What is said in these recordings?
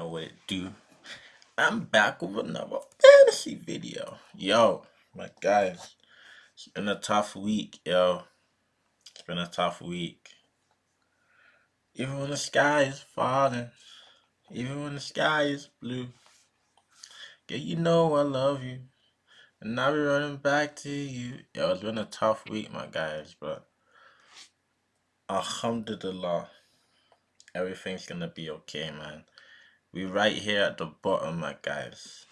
what it do. I'm back with another fantasy video. Yo, my guys, it's been a tough week, yo. It's been a tough week. Even when the sky is falling, even when the sky is blue, yeah, you know I love you. And I'll be running back to you. Yo, it's been a tough week, my guys, but alhamdulillah, everything's gonna be okay, man. We right here at the bottom, my guys.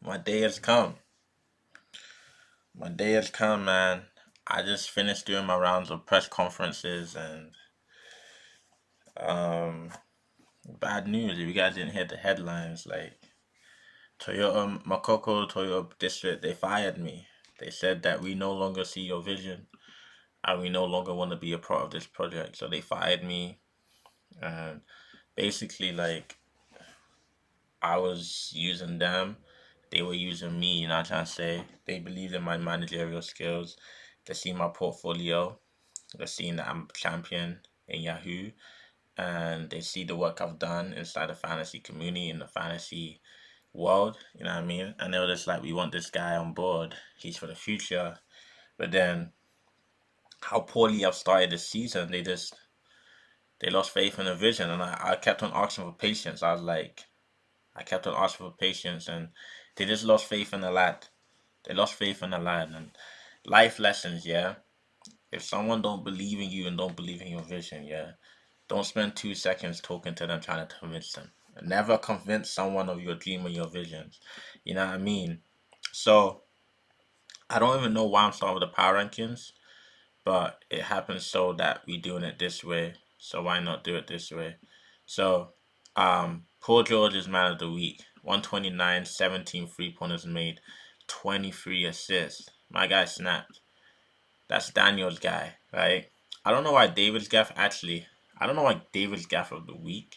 My day has come. My day has come, man. I just finished doing my rounds of press conferences and um bad news. If you guys didn't hear the headlines, like Toyota Makoko Toyota District, they fired me. They said that we no longer see your vision and we no longer want to be a part of this project. So they fired me and basically like I was using them. They were using me, you know what I'm trying to say? They believed in my managerial skills. They see my portfolio. They're seeing that I'm champion in Yahoo, and they see the work I've done inside the fantasy community in the fantasy world. You know what I mean? And they were just like, we want this guy on board. He's for the future. But then, how poorly I've started this season, they lost faith in the vision, and I kept on asking for patience. I kept on asking for patience, and they just lost faith in the lad. They lost faith in the lad, and life lessons. Yeah, if someone don't believe in you and don't believe in your vision, yeah, don't spend 2 seconds talking to them trying to convince them. Never convince someone of your dream or your visions. You know what I mean? So I don't even know why I'm starting with the power rankings, but it happens so that we doing it this way. So why not do it this way? So Paul George is man of the week. 129, 17 3-pointers made, 23 assists. My guy snapped. That's Daniel's guy, right? I don't know why David's gaff actually. I don't know why David's gaff of the week.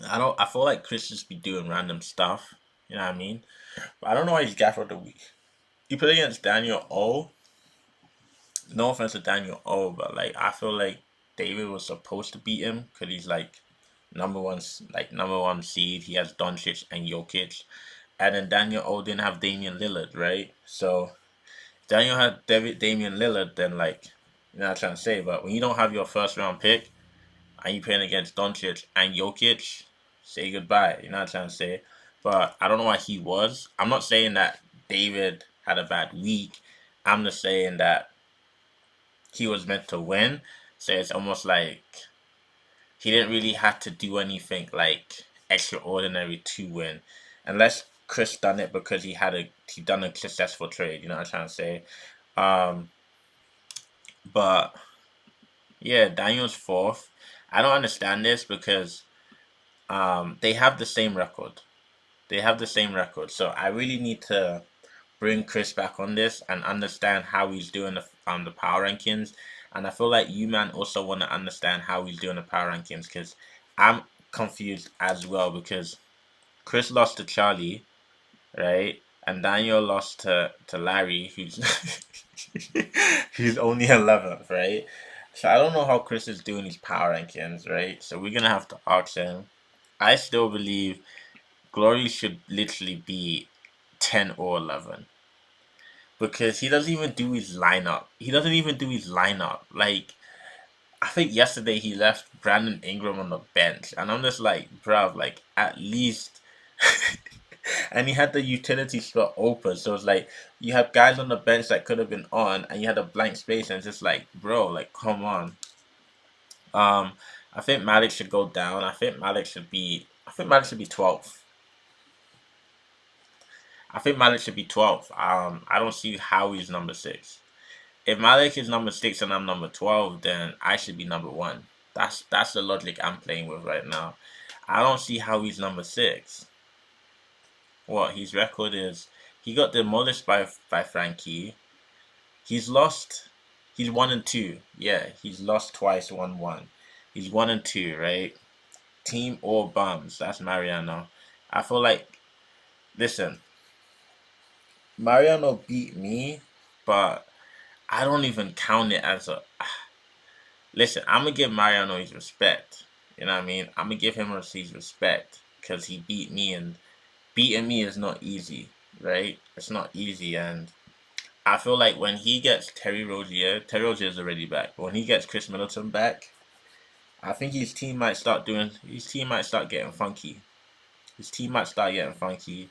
I don't. I feel like Chris just be doing random stuff. You know what I mean? But I don't know why he's gaff of the week. He played against Daniel O. No offense to Daniel O, but like I feel like David was supposed to beat him because he's like number one seed. He has Doncic and Jokic, and then Daniel O didn't have Damian Lillard, right? So Daniel had Damian Lillard, then like you know what I'm trying to say. But when you don't have your first round pick and you playing against Doncic and Jokic, say goodbye. You know what I'm trying to say. But I don't know why he was. I'm not saying that David had a bad week. I'm just saying that he was meant to win. So it's almost like he didn't really have to do anything like extraordinary to win, unless Chris done it because he done a successful trade. You know what I'm trying to say. Um, but yeah, Daniel's fourth. I don't understand this because they have the same record. They have the same record. So I really need to bring Chris back on this and understand how he's doing the power rankings. And I feel like you man also want to understand how he's doing the power rankings because I'm confused as well because Chris lost to Charlie, right? And Daniel lost to Larry, who's who's only 11th, right? So I don't know how Chris is doing his power rankings, right? So we're gonna have to ask him. I still believe Glory should literally be 10 or 11 because he doesn't even do his lineup. He doesn't even do his lineup. Like I think yesterday he left Brandon Ingram on the bench, and I'm just like, bruv, like at least. And he had the utility slot open, so it's like you have guys on the bench that could have been on, and you had a blank space, and it's just like, bro, like come on. Um, I think Malik should go down. I think Malik should be. I think Malik should be 12th. I think Malik should be 12th. I don't see how he's number six. If Malik is number six and I'm number 12, then I should be number one. That's the logic I'm playing with right now. I don't see how he's number six. What his record is? He got demolished by Frankie. He's lost. He's 1-2. Yeah, he's lost twice. 1-1. He's 1-2. Right. Team or bums. That's Mariano. I feel like listen. Mariano beat me, but I don't even count it as a. Listen, I'm gonna give Mariano his respect. You know what I mean? I'm gonna give him his respect because he beat me, and beating me is not easy, right? It's not easy, and I feel like when he gets Terry Rozier is already back. But when he gets Chris Middleton back, I think his team might start getting funky. His team might start getting funky.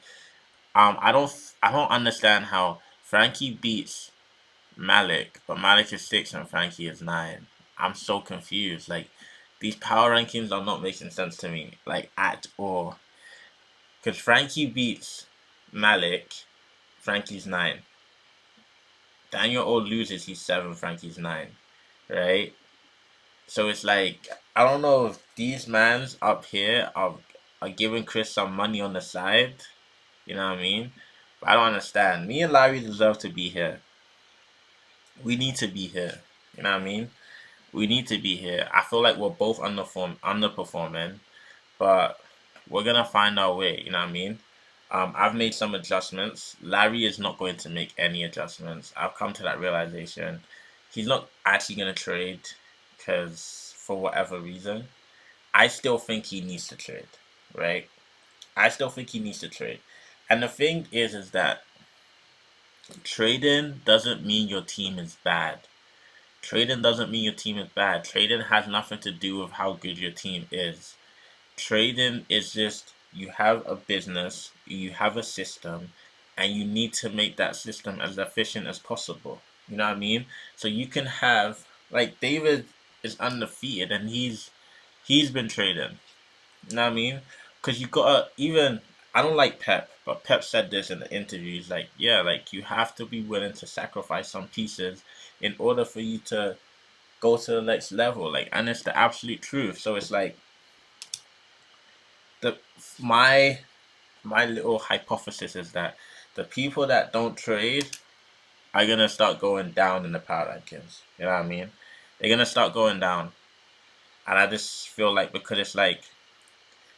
I don't understand how Frankie beats Malik, but Malik is 6 and Frankie is 9. I'm so confused. Like, these power rankings are not making sense to me, like, at all. Because Frankie beats Malik, Frankie's 9. Daniel O loses, he's 7, Frankie's 9. Right? So it's like, I don't know if these mans up here are giving Chris some money on the side. You know what I mean? But I don't understand. Me and Larry deserve to be here. We need to be here. You know what I mean? We need to be here. I feel like we're both underperforming, but we're gonna find our way. You know what I mean? I've made some adjustments. Larry is not going to make any adjustments. I've come to that realization. He's not actually gonna trade because for whatever reason, I still think he needs to trade. Right? I still think he needs to trade. And the thing is that trading doesn't mean your team is bad. Trading doesn't mean your team is bad. Trading has nothing to do with how good your team is. Trading is just you have a business, you have a system, and you need to make that system as efficient as possible. You know what I mean? So you can have like David is undefeated and he's been trading. You know what I mean? Because you gotta even. I don't like Pep, but Pep said this in the interview. He's like, yeah, like you have to be willing to sacrifice some pieces in order for you to go to the next level. Like, and it's the absolute truth. So it's like the my my little hypothesis is that the people that don't trade are gonna start going down in the power rankings. You know what I mean? They're gonna start going down, and I just feel like because it's like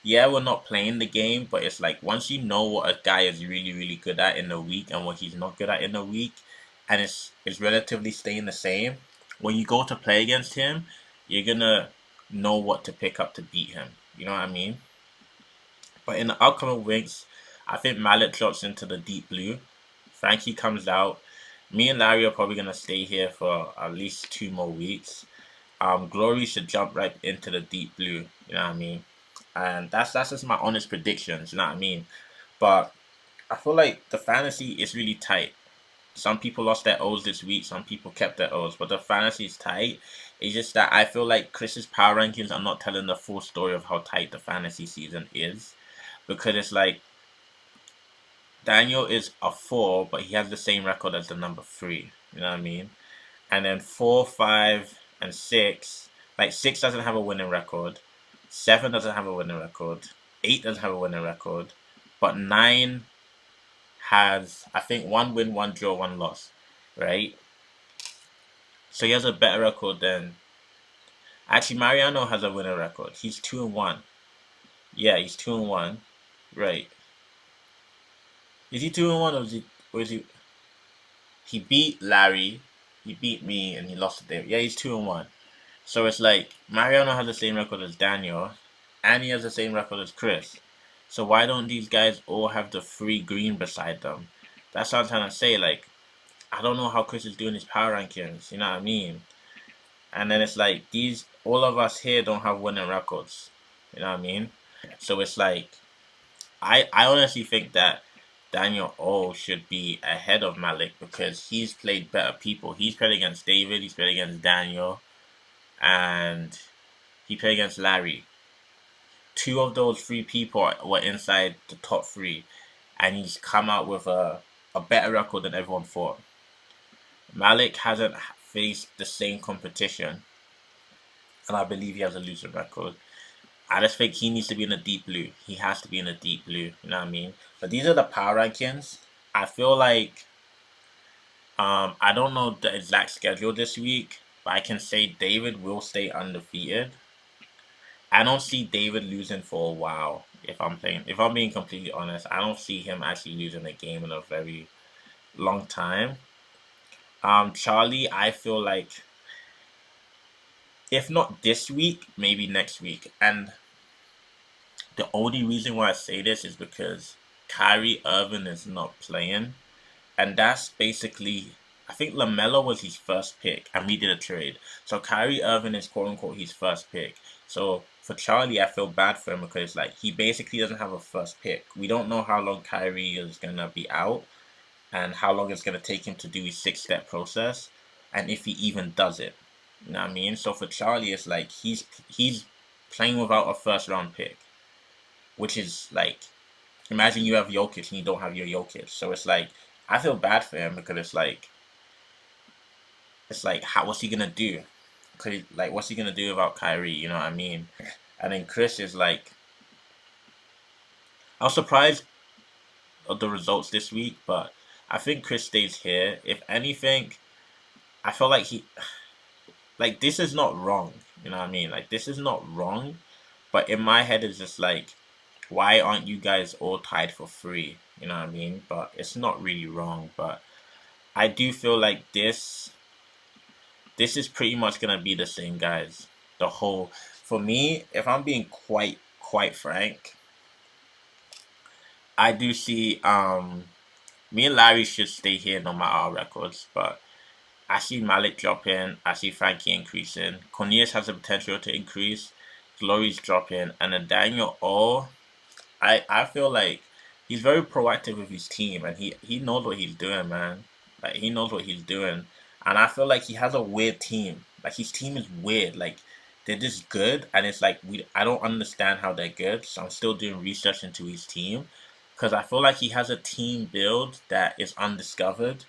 yeah, we're not playing the game, but it's like once you know what a guy is really, really good at in a week and what he's not good at in a week, and it's relatively staying the same, when you go to play against him, you're gonna know what to pick up to beat him. You know what I mean? But in the upcoming weeks, I think Mallet drops into the deep blue. Frankie comes out. Me and Larry are probably gonna stay here for at least 2 more weeks. Glory should jump right into the deep blue. You know what I mean? And that's just my honest predictions. You know what I mean? But I feel like the fantasy is really tight. Some people lost their O's this week. Some people kept their O's, but the fantasy is tight. It's just that I feel like Chris's power rankings are not telling the full story of how tight the fantasy season is, because it's like Daniel is a 4, but he has the same record as the number 3. You know what I mean? And then 4, 5, and 6. Like 6 doesn't have a winning record. 7 doesn't have a winning record. 8 doesn't have a winning record. But 9 has, I think, 1 win, 1 draw, 1 loss. Right? So he has a better record than. Actually, Mariano has a winning record. He's 2-1. Yeah, he's 2-1. Right. Is he 2-1 or is he. Or is he. He beat Larry. He beat me and he lost to David. Yeah, he's 2-1. So it's like Mariano has the same record as Daniel, and he has the same record as Chris. So why don't these guys all have the free green beside them? That's what I'm trying to say. Like, I don't know how Chris is doing his power rankings. You know what I mean? And then it's like all of us here don't have winning records. You know what I mean? So it's like I honestly think that Daniel O should be ahead of Malik because he's played better people. He's played against David. He's played against Daniel, and he played against Larry. 2 of those 3 people were inside the top 3, and he's come out with a better record than everyone thought. Malik hasn't faced the same competition, and I believe he has a losing record. I just think he needs to be in the deep blue. He has to be in the deep blue. You know what I mean? But these are the power rankings. I feel like I don't know the exact schedule this week, but I can say David will stay undefeated. I don't see David losing for a while. If I'm being completely honest, I don't see him actually losing a game in a very long time. Charlie, I feel like if not this week, maybe next week. And the only reason why I say this is because Kyrie Irving is not playing. And that's basically, I think LaMelo was his first pick, and we did a trade. So Kyrie Irving is quote unquote his first pick. So for Charlie, I feel bad for him because like he basically doesn't have a first pick. We don't know how long Kyrie is gonna be out and how long it's gonna take him to do his 6 step process, and if he even does it. You know what I mean? So for Charlie, it's like he's playing without a first round pick, which is like, imagine you have Jokic and you don't have your Jokic. So it's like I feel bad for him because it's like how what's he gonna do? Like what's he gonna do about Kyrie? You know what I mean? And then Chris is like, I was surprised of the results this week, but I think Chris stays here. If anything, I feel like this is not wrong. You know what I mean? Like this is not wrong, but in my head it's just like, why aren't you guys all tied for free? You know what I mean? But it's not really wrong. But I do feel like this is pretty much gonna be the same, guys. The whole, for me, if I'm being quite frank, I do see me and Larry should stay here no matter our records, but I see Malik dropping, I see Frankie increasing, Cornelius has the potential to increase, Glory's dropping, and then Daniel O, I feel like he's very proactive with his team, and he knows what he's doing, man. Like he knows what he's doing, and I feel like he has a weird team. Like his team is weird. Like they're just good, and it's like I don't understand how they're good. So I'm still doing research into his team because I feel like he has a team build that is undiscovered.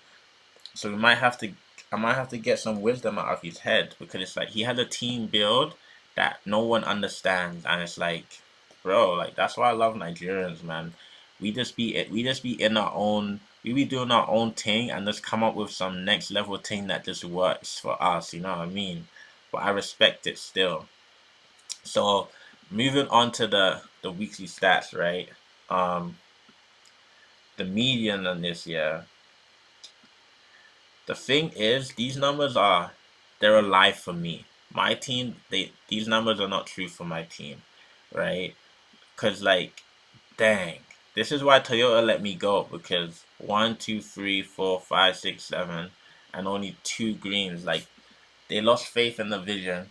So we might have to I might have to get some wisdom out of his head because it's like he has a team build that no one understands, and it's like, bro, like that's why I love Nigerians, man. We just be in our own, we be doing our own thing and just come up with some next level thing that just works for us, you know what I mean? But I respect it still. So moving on to the weekly stats, right? Um the median on this year. The thing is, these numbers they're a lie for me. My team, these numbers are not true for my team, right? Cause like, dang, this is why Toyota let me go because 1, 2, 3, 4, 5, 6, 7, and only 2 greens. Like they lost faith in the vision,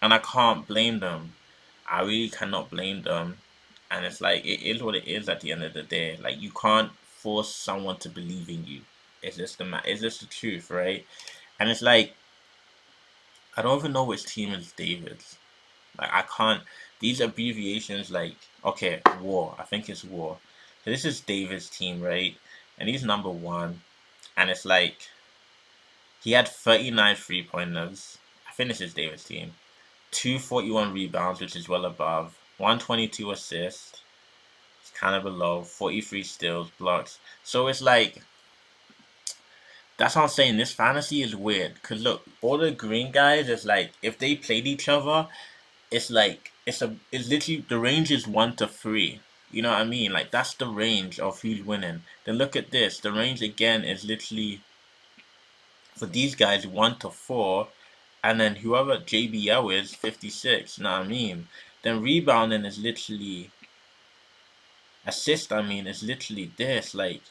and I can't blame them. I really cannot blame them. And it's like it is what it is at the end of the day. Like you can't force someone to believe in you. It's just the truth, right? And it's like I don't even know which team is David's. Like I can't. These abbreviations, like okay, War. I think it's War. So this is David's team, right? And he's number one. And it's like he had 39 3 pointers. I think this is David's team. 241 rebounds, which is well above. 122 assists. It's kind of below. 43 steals, blocks. So it's like that's what I'm saying. This fantasy is weird. Cause look, all the green guys is like if they played each other, it's like it's literally the range is 1 to 3. You know what I mean? Like that's the range of who's winning. Then look at this. The range again is literally for these guys 1 to 4, and then whoever JBL is 56. You know what I mean? Then rebounding is literally assist. I mean, it's literally this. Like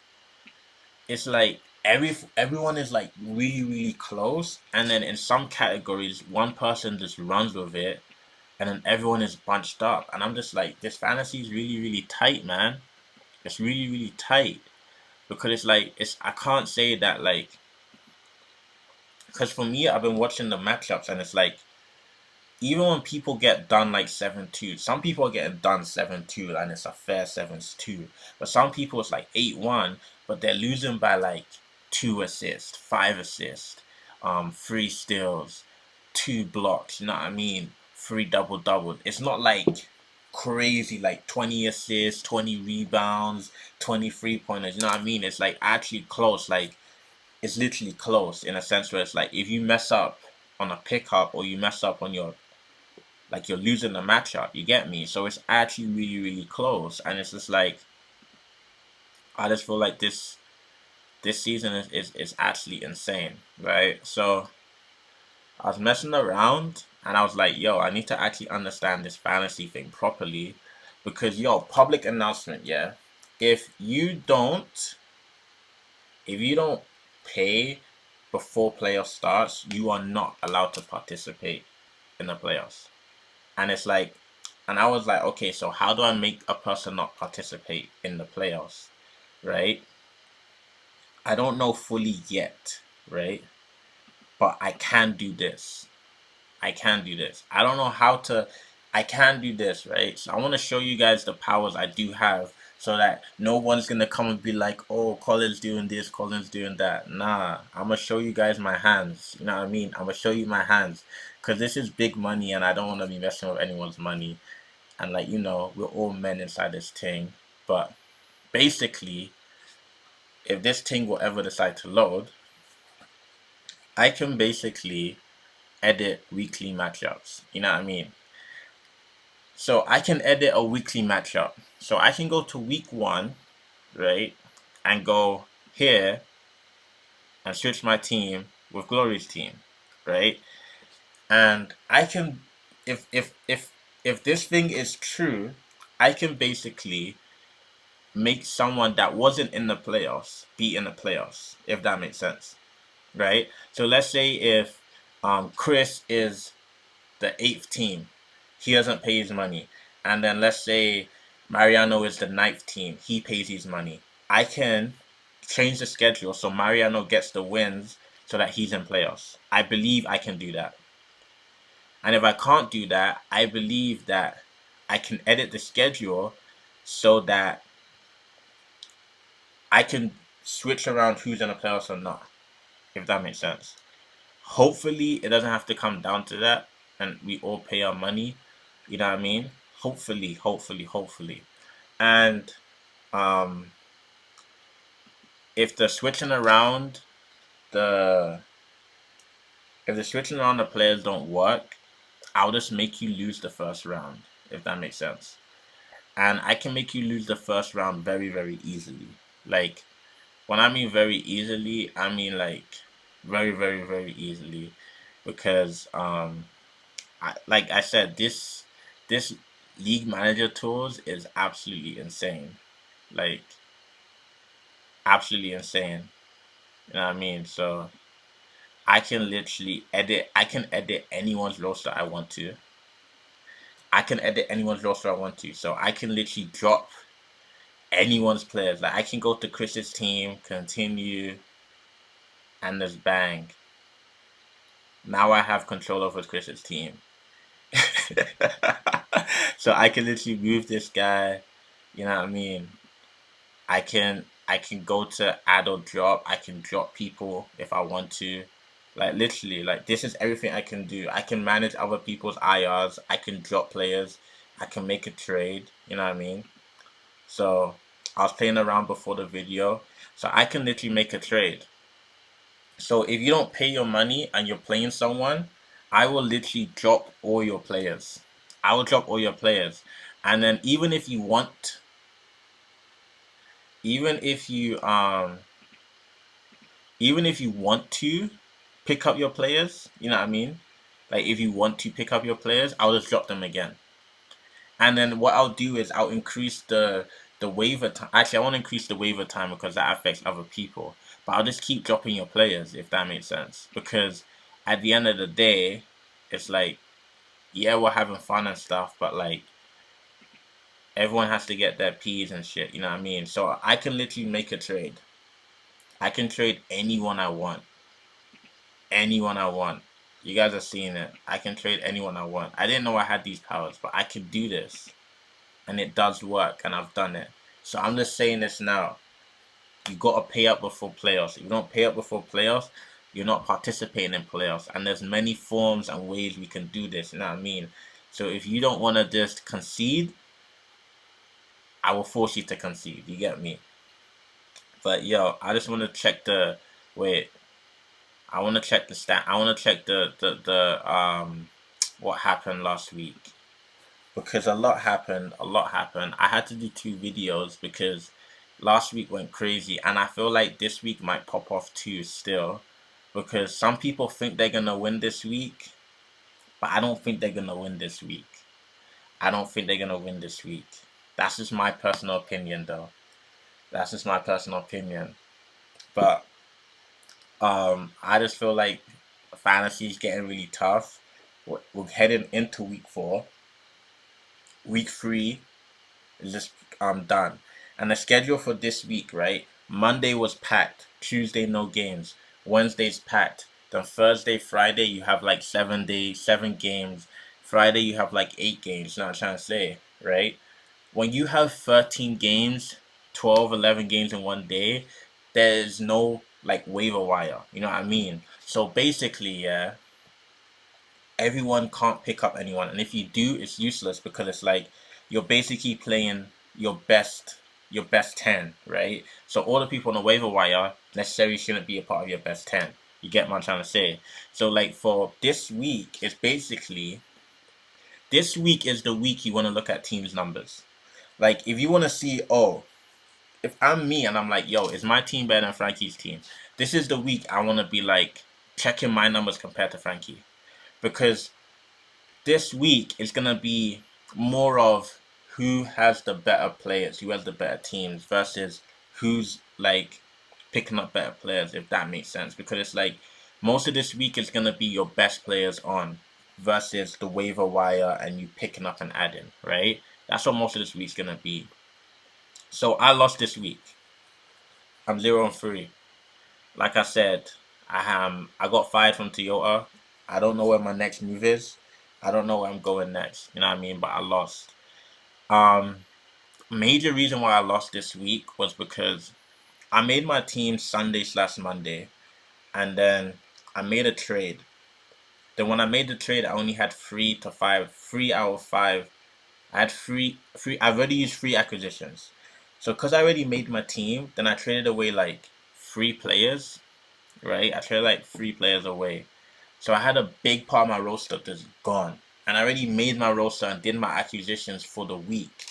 it's like everyone is like really close, and then in some categories, one person just runs with it, and then everyone is bunched up, and I'm just like, this fantasy is really tight, man. It's really tight because it's like I can't say that like because for me, I've been watching the matchups, and it's like even when people get done like 7-2, some people are getting done 7-2, and it's a fair 7-2. But some people it's like 8-1, but they're losing by like 2 assists, 5 assists, 3 steals, 2 blocks. You know what I mean? 3 double. It's not like crazy like 20 assists, 20 rebounds, 23 pointers. You know what I mean? It's like actually close. Like it's literally close in a sense where it's like if you mess up on a pickup or you mess up on your like you're losing the matchup. You get me? So it's actually really close, and it's just like I just feel like this season is actually insane, right? So I was messing around And I was like, yo, I need to actually understand this fantasy thing properly. Because, yo, public announcement, yeah. If you don't, if you don't pay before playoff starts, you are not allowed to participate in the playoffs. And it's like, and I was like, okay, so how do I make a person not participate in the playoffs, right? I don't know fully yet, right? But I can do this. I can do this. I don't know how to. I can do this, right? So I want to show you guys the powers I do have, so that no one's gonna come and be like, "Oh, Colin's doing this, Colin's doing that." Nah, I'm gonna show you guys my hands. You know what I mean? I'm gonna show you my hands, cause this is big money, and I don't want to be messing with anyone's money. And like we're all men inside this thing. But basically, if this thing will ever decide to load, I can basically edit weekly matchups. You know what I mean? So I can edit a weekly matchup. So I can go to week 1, right, and go here and switch my team with Glory's team, right? And I can, if this thing is true, I can basically make someone that wasn't in the playoffs be in the playoffs, if that makes sense, right? So let's say if Chris is the 8th team, he doesn't pay his money. And then let's say Mariano is the 9th team, he pays his money. I can change the schedule so Mariano gets the wins so that he's in playoffs. I believe I can do that. And if I can't do that, I believe that I can edit the schedule so that I can switch around who's in the playoffs or not, if that makes sense. Hopefully, it doesn't have to come down to that, and we all pay our money. You know what I mean? Hopefully, hopefully, hopefully. And um, if the switching around the if the switching around the players don't work, I'll just make you lose the first round, if that makes sense. And I can make you lose the first round very, very easily. Like when I mean very easily, I mean like very, very, very easily, because like I said, this league manager tools is absolutely insane. Like absolutely insane. You know what I mean? So I can literally edit. I can edit anyone's roster I want to. I can edit anyone's roster I want to. So I can literally drop anyone's players. Like I can go to Chris's team, continue, and just bang. Now I have control over Chris's team. So I can literally move this guy. You know what I mean? I can go to add or drop. I can drop people if I want to. Like literally, like this is everything I can do. I can manage other people's IRs. I can drop players. I can make a trade. You know what I mean? So I was playing around before the video. So I can literally make a trade. So if you don't pay your money and you're playing someone, I will literally drop all your players. I will drop all your players. And then even if you even if you want to pick up your players, you know what I mean? Like if you want to pick up your players, I'll just drop them again. And then what I'll do is I'll increase the waiver time. Actually, I won't increase the waiver time because that affects other people. But I'll just keep dropping your players if that makes sense. Because at the end of the day, it's like, yeah, we're having fun and stuff, but like everyone has to get their P's and shit, you know what I mean? So I can literally make a trade. I can trade anyone I want. Anyone I want. You guys are seeing it. I can trade anyone I want. I didn't know I had these powers, but I can do this. And it does work, and I've done it. So I'm just saying this now. You gotta pay up before playoffs. If you don't pay up before playoffs, you're not participating in playoffs. And there's many forms and ways we can do this, you know what I mean? So if you don't wanna just concede, I will force you to concede. You get me? But yo, I just wanna check the wait. I wanna check the stat. I wanna check the what happened last week. Because a lot happened. A lot happened. I had to do 2 videos because last week went crazy, and I feel like this week might pop off too still, because some people think they're gonna win this week, but I don't think they're gonna win this week. I don't think they're gonna win this week. That's just my personal opinion, though. That's just my personal opinion. But I just feel like fantasy is getting really tough. We're heading into week 4. Week 3 is just done. And the schedule for this week, right? Monday was packed. Tuesday no games. Wednesday's packed. Then Thursday, Friday you have like 7 days, 7 games. Friday you have like 8 games. You know what I'm trying to say, right? When you have 13 games, 12, 11 games in one day, there's no like waiver wire. You know what I mean? So basically, yeah, everyone can't pick up anyone, and if you do, it's useless because it's like you're basically playing your best 10, right? So all the people on the waiver wire necessarily shouldn't be a part of your best 10. You get what I'm trying to say? So like for this week, it's basically this week is the week you want to look at teams' numbers. Like if you want to see, oh, if I'm me and I'm like, yo, is my team better than Frankie's team? This is the week I want to be like checking my numbers compared to Frankie, because this week is gonna be more of who has the better players, who has the better teams, versus who's like picking up better players, if that makes sense. Because it's like most of this week is gonna be your best players on versus the waiver wire and you picking up and adding, right? That's what most of this week's gonna be. So I lost this week. I'm 0-3. Like I said, I got fired from Toyota. I don't know where my next move is. I don't know where I'm going next. You know what I mean? But I lost. Um, Major reason why I lost this week was because I made my team Sunday/Monday, and then I made a trade. Then when I made the trade, I only had 3 to 5, 3 out of 5. I had three. I've already used 3 acquisitions. So because I already made my team, then I traded away like 3 players, right? I traded like 3 players away. So I had a big part of my roster that's gone. And I already made my roster and did my acquisitions for the week,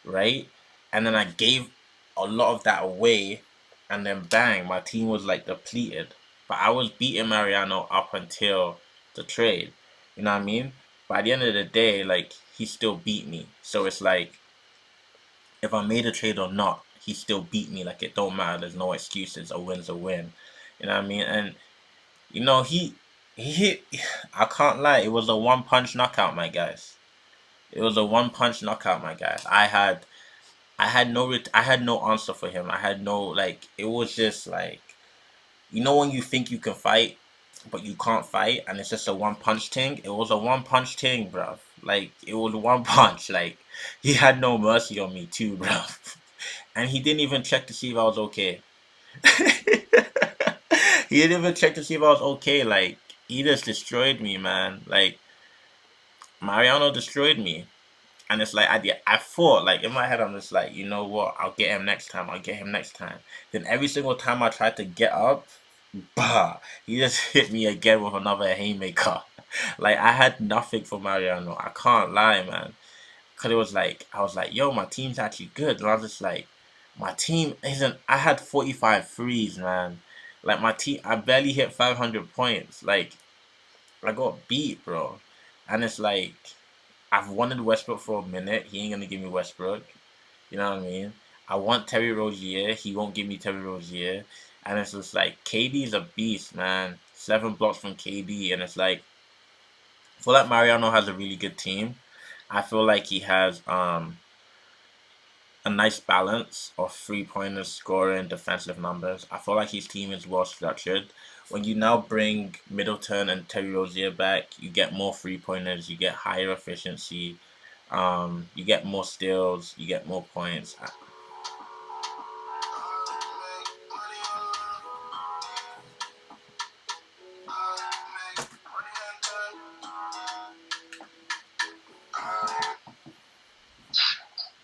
right? And then I gave a lot of that away, and then bang, my team was like depleted. But I was beating Mariano up until the trade. You know what I mean? By the end of the day, like he still beat me. So it's like if I made a trade or not, he still beat me. Like it don't matter. There's no excuses. A win's a win. You know what I mean? And you know, he I can't lie, it was a one punch knockout, my guys. It was a one punch knockout, my guys. I had no answer for him. I had no like it was just like you know when you think you can fight but you can't fight and it's just a one punch thing? It was a one punch thing, bruv. Like it was one punch. Like he had no mercy on me too, bruv. And he didn't even check to see if I was okay. He didn't even check to see if I was okay. Like he just destroyed me, man. Like Mariano destroyed me, and it's like I thought like in my head I'm just like you know what I'll get him next time. I'll get him next time. Then every single time I tried to get up, bah, he just hit me again with another haymaker. Like I had nothing for Mariano. I can't lie, man. Cause it was like I was like, yo, my team's actually good, and I was just like, my team isn't. I had 45 threes, man. Like my team, I barely hit 500 points. Like I got beat, bro. And it's like I've wanted Westbrook for a minute. He ain't gonna give me Westbrook. You know what I mean? I want Terry Rozier. He won't give me Terry Rozier. And it's just like KD's a beast, man. 7 blocks from KD, and it's like I feel like Mariano has a really good team. I feel like he has a nice balance of 3 pointers, scoring, defensive numbers. I feel like his team is well structured. When you now bring Middleton and Terry Rozier back, you get more 3 pointers, you get higher efficiency, you get more steals, you get more points.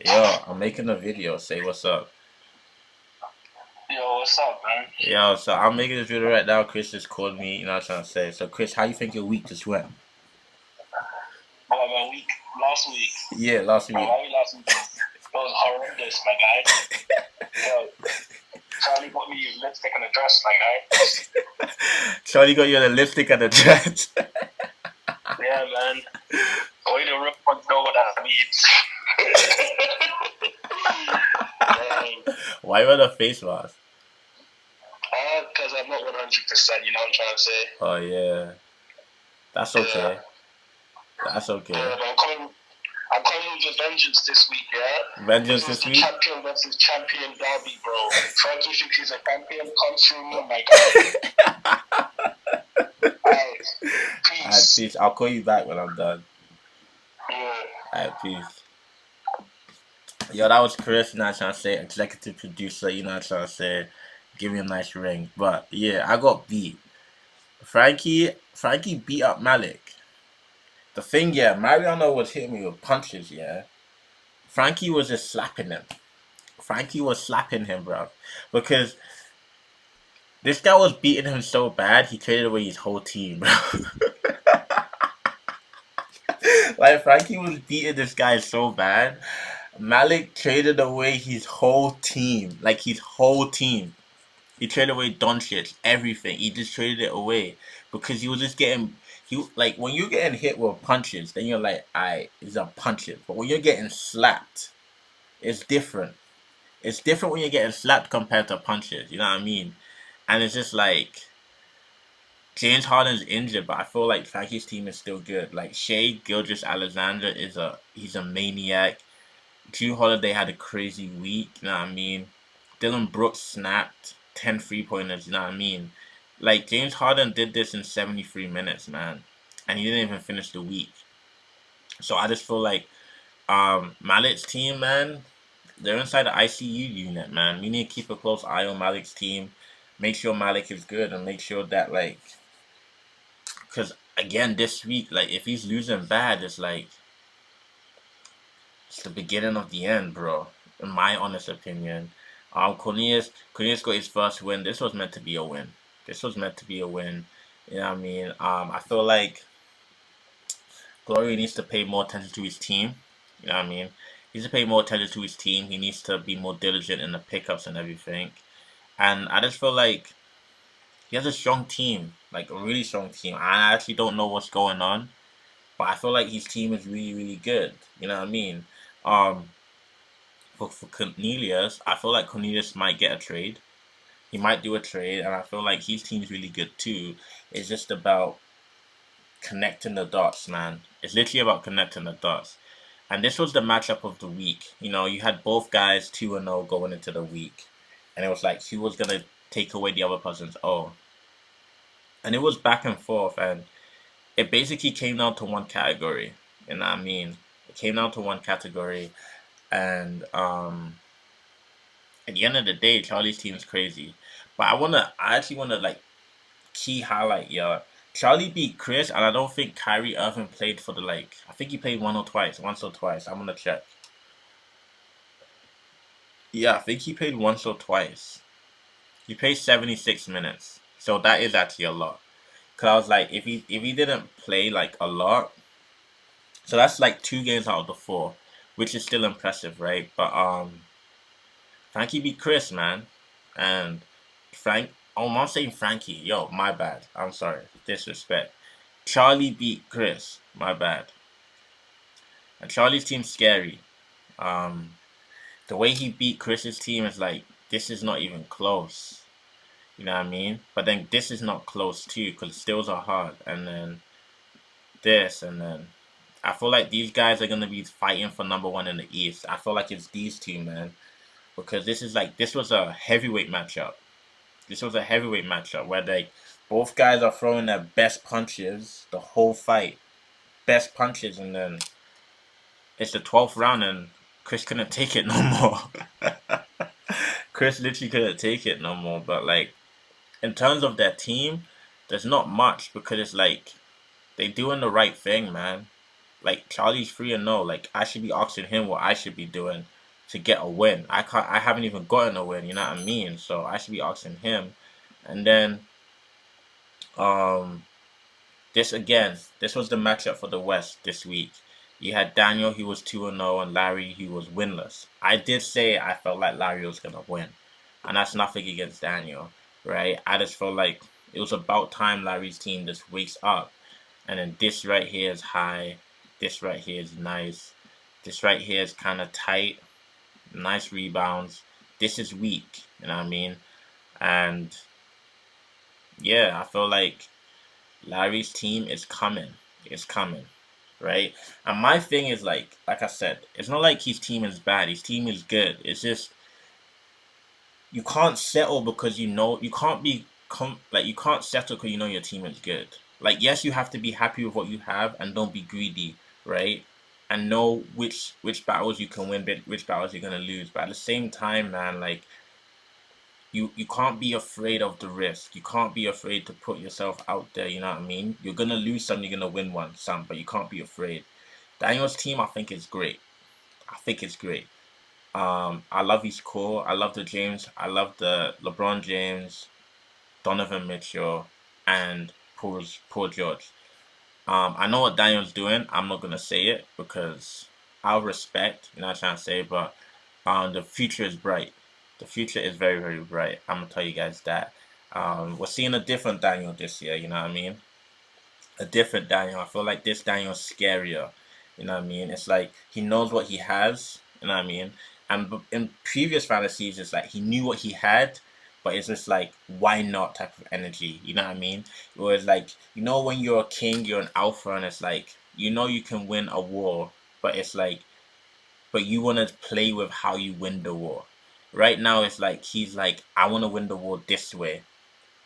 Yo, I'm making a video. Say what's up. Yo, what's up, man? Yo, so I'm making this video right now. Chris just called me. You know what I'm trying to say. So, Chris, how you think your week just went? Oh, my week, last week. Yeah, last Oh, week. my week last week was horrendous, my guy. Yo, Charlie got me lipstick and a dress, my guy. Charlie got you the lipstick and the dress. Yeah, man. Only the real ones know what that means. Dang. Why you wear the face mask? Because I'm not 100%, you know what I'm trying to say? Oh yeah, that's okay. That's okay. But I'm coming with a vengeance this week, yeah? Vengeance This is this the week. champion versus champion derby, bro. Frankie thinks he's a champion, comes through me, my guy. Alright, Alright, peace. peace. I'll call you back when I'm done. Yeah. Alright, peace. Yo, that was Chris, you know what I'm trying to say, executive producer, you know what I'm trying to say. Give me a nice ring. But yeah, I got beat. Frankie beat up Malik. The thing, yeah, Mariano was hitting me with punches, yeah. Frankie was just slapping him. Frankie was slapping him, bro. Because this guy was beating him so bad, he traded away his whole team, bro. Like, Frankie was beating this guy so bad. Malik traded away his whole team. Like, his whole team. He traded away Doncic, everything. He just traded it away because he was just getting. He like when you're getting hit with punches, then you're like, it's a punches. But when you're getting slapped, it's different. It's different when you're getting slapped compared to punches. You know what I mean? And it's just like James Harden's injured, but I feel like Frankie's team is still good. Like Shea Gilgeous-Alexander he's a maniac. Drew Holiday had a crazy week. You know what I mean? Dylan Brooks snapped 10 3-pointers. You know what I mean? Like James Harden did this in 73 minutes, man, and he didn't even finish the week. So I just feel like Malik's team, man, they're inside the ICU unit, man. We need to keep a close eye on Malik's team. Make sure Malik is good, and make sure that because again this week, like if he's losing bad, it's the beginning of the end, bro. In my honest opinion. Cornelius got his first win. This was meant to be a win. This was meant to be a win. You know what I mean? I feel like Glory needs to pay more attention to his team. You know what I mean? He needs to pay more attention to his team. He needs to be more diligent in the pickups and everything. And I just feel like he has a strong team, like a really strong team. I actually don't know what's going on, but I feel like his team is really, really good. You know what I mean? Um, for Cornelius, I feel like Cornelius might get a trade. He might do a trade, and I feel like his team's really good too. It's just about connecting the dots, man. It's literally about connecting the dots. And this was the matchup of the week. You know, you had both guys 2-0 going into the week. And it was like who was gonna take away the other person's O. And it was back and forth, and it basically came down to one category. You know what I mean? It came down to one category, and at the end of the day, Charlie's team is crazy. But I actually wanna like key highlight, yeah. Charlie beat Chris, and I don't think Kyrie Irving played for I think he played once or twice. I'm gonna check. Yeah, I think he played once or twice. He played 76 minutes, so that is actually a lot. Cause I was like, if he didn't play like a lot, so that's like 2 games out of the 4, which is still impressive, right? But Frankie beat Chris, man, and Frank. Oh, I'm not saying Frankie. Yo, my bad. I'm sorry. Disrespect. Charlie beat Chris. My bad. And Charlie's team's scary. Um, the way he beat Chris's team is like this is not even close. You know what I mean? But then this is not close too because stills are hard. And then this, and then I feel like these guys are gonna be fighting for number one in the East. I feel like it's these two, man, because this was a heavyweight matchup. This was a heavyweight matchup where both guys are throwing their best punches the whole fight, best punches, and then it's the 12th round and Chris couldn't take it no more. Chris literally couldn't take it no more. But in terms of their team, there's not much because it's like they doing the right thing, man. Like Charlie's 3-0. Like I should be asking him what I should be doing to get a win. I haven't even gotten a win, you know what I mean? So I should be asking him. And then um this was the matchup for the West this week. You had Daniel, he was 2-0, and Larry, he was winless. I did say I felt like Larry was gonna win, and that's nothing against Daniel, right? I just felt like it was about time Larry's team just wakes up. and then this right here is high, this right here is nice, this right here is kind of tight, nice rebounds. This is weak, you know what I mean? And yeah, I feel like Larry's team is coming. It's coming, right? And my thing is like I said, it's not like his team is bad. His team is good. It's just you can't settle because you can't be like you can't settle because you know your team is good. Like yes, you have to be happy with what you have and don't be greedy, right? And know which battles you can win, which battles you're gonna lose. But at the same time, man, like you can't be afraid of the risk. You can't be afraid to put yourself out there. You know what I mean? You're gonna lose some, you're gonna win one, some, but you can't be afraid. Daniel's team, I think, is great. I think it's great. I love his core. I love the James. I love the LeBron James, Donovan Mitchell, and Paul George. I know what Daniel's doing. I'm not gonna say it because I'll respect. You know what I'm trying to say, but the future is bright. The future is very very bright. I'm gonna tell you guys that. We're seeing a different Daniel this year. You know what I mean? A different Daniel. I feel like this Daniel's scarier. You know what I mean? It's like he knows what he has. You know what I mean? And in previous fantasies, it's like he knew what he had, but it's just like why not type of energy. You know what I mean? It was like when you're a king, you're an alpha, and it's like you can win a war, but it's like but you want to play with how you win the war. Right now, it's like he's like I want to win the war this way,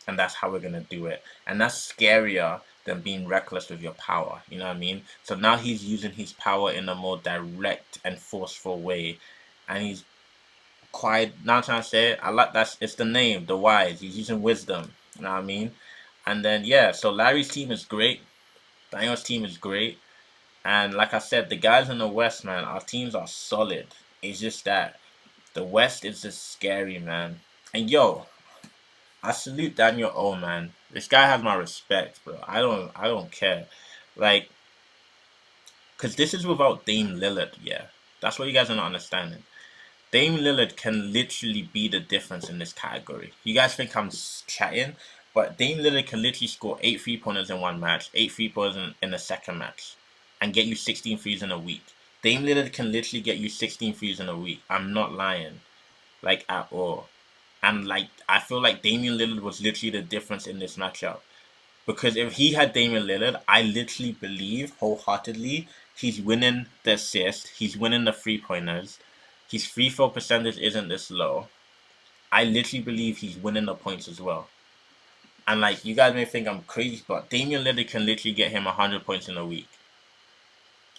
and that's how we're gonna do it. And that's scarier than being reckless with your power. You know what I mean? So now he's using his power in a more direct and forceful way, and he's quite. Now I'm trying to say it, I like that. It's the name, the wise. He's using wisdom. You know what I mean? And then yeah, so Larry's team is great. Daniel's team is great. And like I said, the guys in the West, man, our teams are solid. It's just that the West is just scary, man. And yo, I salute Daniel O, man. This guy has my respect, bro. I don't care. Like, cause this is without Dame Lillard, yeah. That's what you guys are not understanding. Dame Lillard can literally be the difference in this category. You guys think I'm chatting, but Dame Lillard can literally score 8 3-pointers in one match, 8 3-pointers in the second match, and get you 16 threes in a week. Dame Lillard can literally get you 16 threes in a week. I'm not lying, like at all. And like I feel like Damian Lillard was literally the difference in this matchup. Because if he had Damian Lillard, I literally believe wholeheartedly he's winning the assist, he's winning the 3-pointers, his free throw percentage isn't this low. I literally believe he's winning the points as well. And like you guys may think I'm crazy, but Damian Lillard can literally get him 100 points in a week.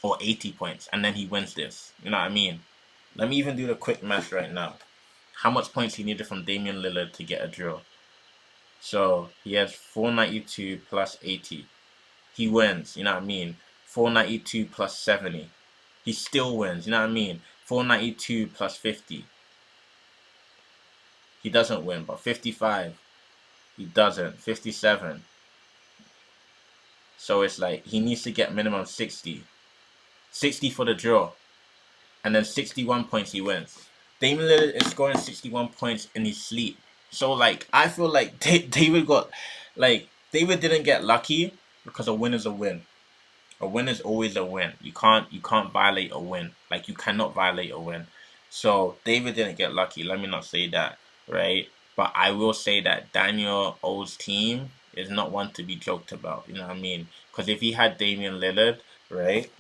Or 80 points, and then he wins this. You know what I mean? Let me even do the quick math right now. How much points he needed from Damian Lillard to get a draw? So he has 492 plus 80. He wins, you know what I mean? 492 plus 70. He still wins, you know what I mean? 492 plus 50. He doesn't win, but 55. He doesn't. 57. So it's like he needs to get minimum 60. 60 for the draw. And then 61 points he wins. Damian Lillard is scoring 61 points in his sleep. So like I feel like David didn't get lucky because a win is a win. A win is always a win. You can't violate a win. Like you cannot violate a win. So David didn't get lucky. Let me not say that, right? But I will say that Daniel O's team is not one to be joked about. You know what I mean? Because if he had Damian Lillard, right?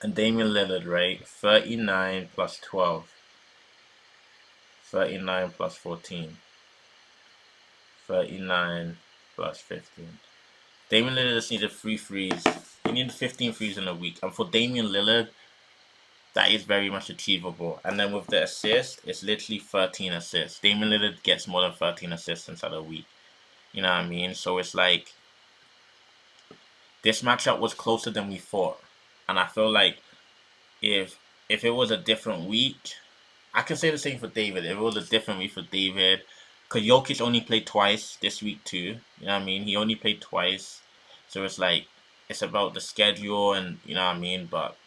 And Damian Lillard, right? 39 plus 12. 39 plus 14. 39 plus 15. Damian Lillard just needed 3 threes. He needed 15 threes in a week. And for Damian Lillard, that is very much achievable. And then with the assist, it's literally 13 assists. Damian Lillard gets more than 13 assists inside a week. You know what I mean? So it's like this matchup was closer than we thought. And I feel like if it was a different week, I can say the same for David. If it was a different week for David, because Jokic only played twice this week too. You know what I mean? He only played twice. So it's like, it's about the schedule and, you know what I mean? But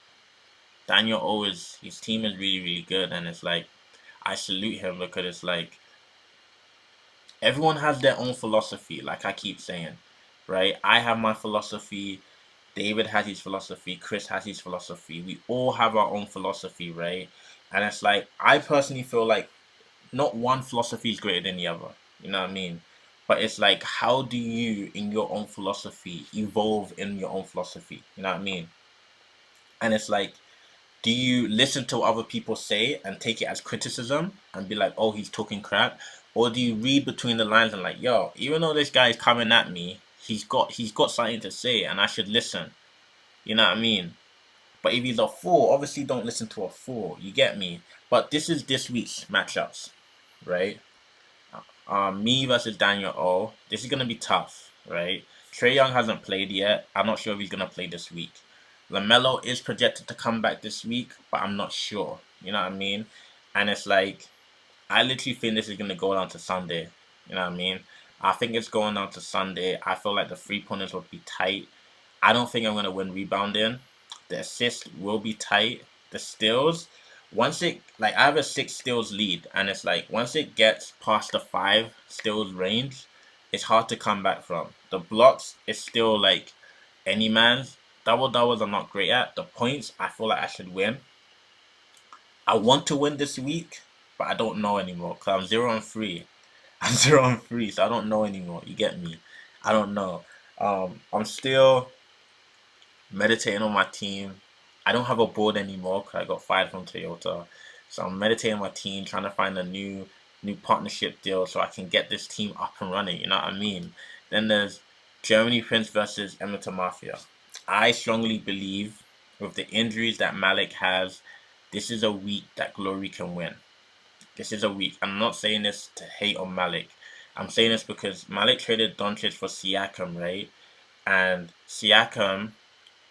Daniel O his team is really, really good. And it's like, I salute him because it's like, everyone has their own philosophy, like I keep saying. right? I have my philosophy. David has his philosophy. Chris has his philosophy. We all have our own philosophy, right? And it's like, I personally feel like not one philosophy is greater than the other. You know what I mean? But it's like, how do you, in your own philosophy, evolve in your own philosophy? You know what I mean? And it's like, do you listen to what other people say and take it as criticism and be like, oh, he's talking crap? Or do you read between the lines and like, yo, even though this guy is coming at me, he's got something to say and I should listen. You know what I mean? But if he's a fool, obviously don't listen to a fool. You get me? But this is this week's matchups, right? Me versus Daniel O. This is gonna be tough, right? Trey Young hasn't played yet. I'm not sure if he's gonna play this week. LaMelo is projected to come back this week, but I'm not sure. You know what I mean? And it's like, I literally think this is gonna go down to Sunday. You know what I mean? I think it's going down to Sunday. I feel like the 3-pointers will be tight. I don't think I'm gonna win rebounding. The assist will be tight. The steals, once it like I have a 6 steals lead, and it's like once it gets past the 5 steals range, it's hard to come back from. The blocks is still like any man's. Double doubles I'm not great at. The points I feel like I should win. I want to win this week, but I don't know anymore because I'm 0-3. I'm 0-3, so I don't know anymore. You get me? I don't know. I'm still meditating on my team. I don't have a board anymore because I got fired from Toyota. So I'm meditating on my team, trying to find a new partnership deal so I can get this team up and running. You know what I mean? Then there's Germany Prince versus Edmonton Mafia. I strongly believe with the injuries that Malik has, this is a week that Glory can win. This is a week. I'm not saying this to hate on Malik. I'm saying this because Malik traded Doncic for Siakam, right? And Siakam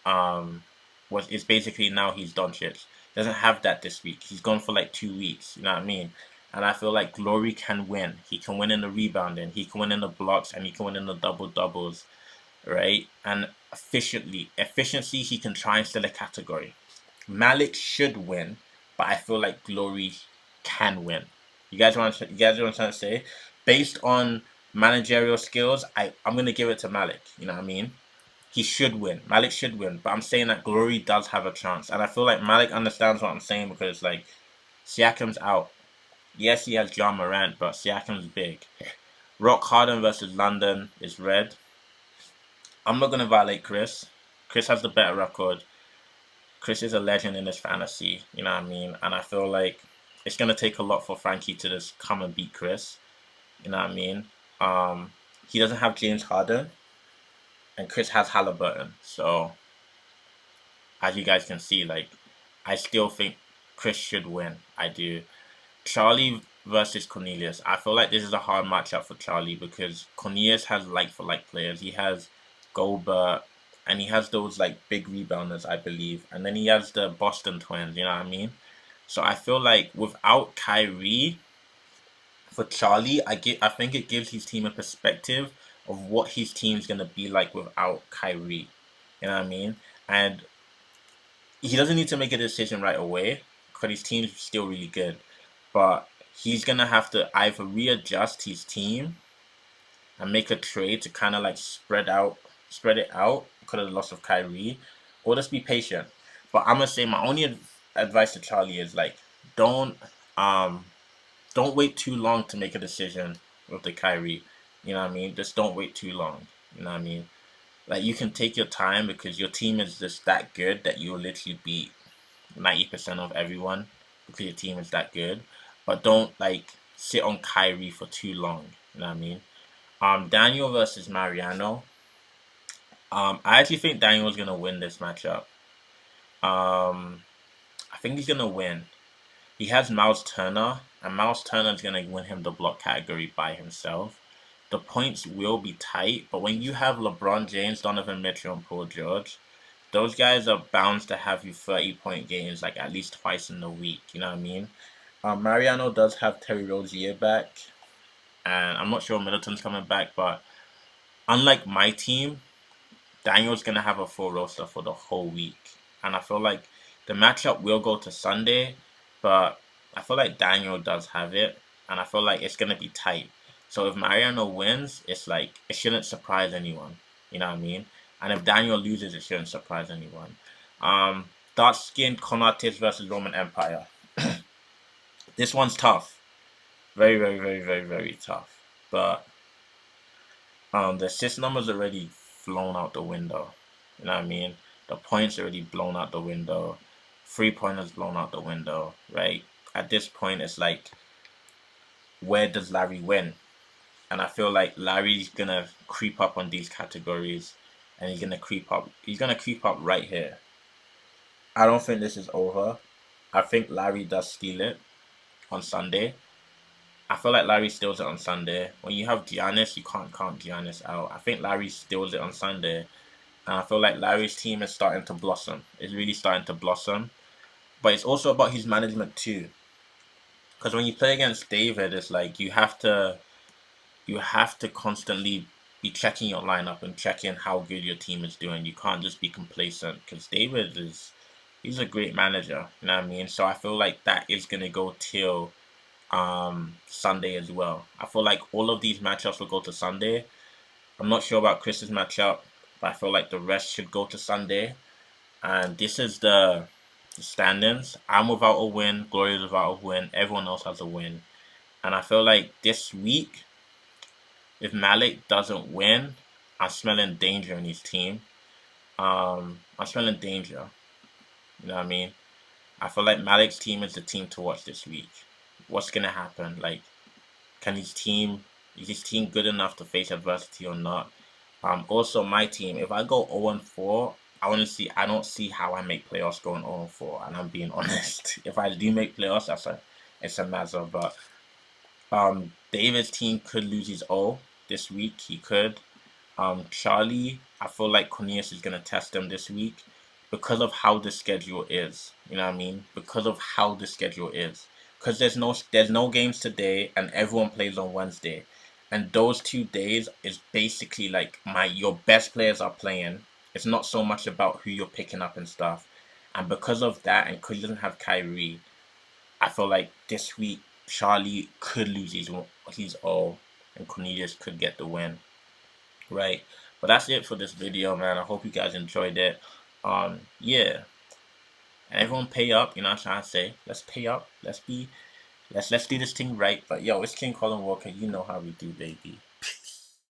was is basically now he's Doncic. Doesn't have that this week. He's gone for like 2 weeks. You know what I mean? And I feel like Glory can win. He can win in the rebounding. He can win in the blocks, and he can win in the double doubles, right? And efficiency, he can try and steal a category. Malik should win, but I feel like Glory can win. You guys know what I'm trying to say? Based on managerial skills, I'm gonna give it to Malik. You know what I mean? He should win. Malik should win, but I'm saying that Glory does have a chance, and I feel like Malik understands what I'm saying because like Siakam's out. Yes, he has John Morant, but Siakam's big. Rock Harden versus London is red. I'm not gonna violate Chris. Chris has the better record. Chris is a legend in this fantasy. You know what I mean? And I feel like it's gonna take a lot for Frankie to just come and beat Chris. You know what I mean? He doesn't have James Harden, and Chris has Halliburton. So as you guys can see, like I still think Chris should win. I do. Charlie versus Cornelius. I feel like this is a hard matchup for Charlie because Cornelius has like for like players. He has Gobert and he has those like big rebounders, I believe. And then he has the Boston Twins, you know what I mean? So I feel like without Kyrie, for Charlie, I think it gives his team a perspective of what his team's gonna be like without Kyrie. You know what I mean? And he doesn't need to make a decision right away because his team's still really good. But he's gonna have to either readjust his team and make a trade to kind of like spread it out because of the loss of Kyrie, or just be patient. But I'm gonna say my only advice to Charlie is like don't um don't wait too long to make a decision with the Kyrie. You know what I mean? Just don't wait too long. You know what I mean? Like you can take your time because your team is just that good that you'll literally beat 90% of everyone because your team is that good. But don't like sit on Kyrie for too long. You know what I mean? Daniel versus Mariano. I actually think Daniel's gonna win this matchup. Um, I think he's gonna win. He has Miles Turner, and Miles Turner is gonna win him the block category by himself. The points will be tight, but when you have LeBron James, Donovan Mitchell, and Paul George, those guys are bound to have you 30-point games like at least twice in the week. You know what I mean? Mariano does have Terry Rozier back, and I'm not sure Middleton's coming back, but unlike my team, Daniel's gonna have a full roster for the whole week, and I feel like the matchup will go to Sunday, but I feel like Daniel does have it, and I feel like it's gonna be tight. So if Mariano wins, it's like it shouldn't surprise anyone. You know what I mean? And if Daniel loses, it shouldn't surprise anyone. Dark skinned Conates versus Roman Empire. This one's tough. Very, very, very, very, very tough. But the assist numbers already flown out the window. You know what I mean? The points already blown out the window. 3 pointers blown out the window, right? At this point, it's like, where does Larry win? And I feel like Larry's gonna creep up on these categories, and he's gonna creep up. He's gonna creep up right here. I don't think this is over. I think Larry does steal it on Sunday. I feel like Larry steals it on Sunday. When you have Giannis, you can't count Giannis out. I think Larry steals it on Sunday. And I feel like Larry's team is starting to blossom. It's really starting to blossom. But it's also about his management too. Because when you play against David, it's like you have to constantly be checking your lineup and checking how good your team is doing. You can't just be complacent because he's a great manager. You know what I mean? So I feel like that is gonna go till Sunday as well. I feel like all of these matchups will go to Sunday. I'm not sure about Chris's matchup, but I feel like the rest should go to Sunday. And this is the standings. I'm without a win. Gloria's without a win. Everyone else has a win. And I feel like this week, if Malik doesn't win, I'm smelling danger in his team. I'm smelling danger. You know what I mean? I feel like Malik's team is the team to watch this week. What's gonna happen? Like, is his team good enough to face adversity or not? Also my team, if I go 0-4, I don't see how I make playoffs going 0-4, and I'm being honest. If I do make playoffs, it's a matter. But David's team could lose his O this week. He could. Charlie, I feel like Cornelius is gonna test him this week because of how the schedule is. You know what I mean? Because of how the schedule is. Because there's no games today, and everyone plays on Wednesday, and those 2 days is basically like your best players are playing. It's not so much about who you're picking up and stuff, and because of that, and because he doesn't have Kyrie, I feel like this week Charlie could lose his all, and Cornelius could get the win, right? But that's it for this video, man. I hope you guys enjoyed it. Yeah, and everyone pay up. You know what I'm trying to say? Let's pay up. Let's do this thing right. But yo, it's King Colin Walker. You know how we do, baby.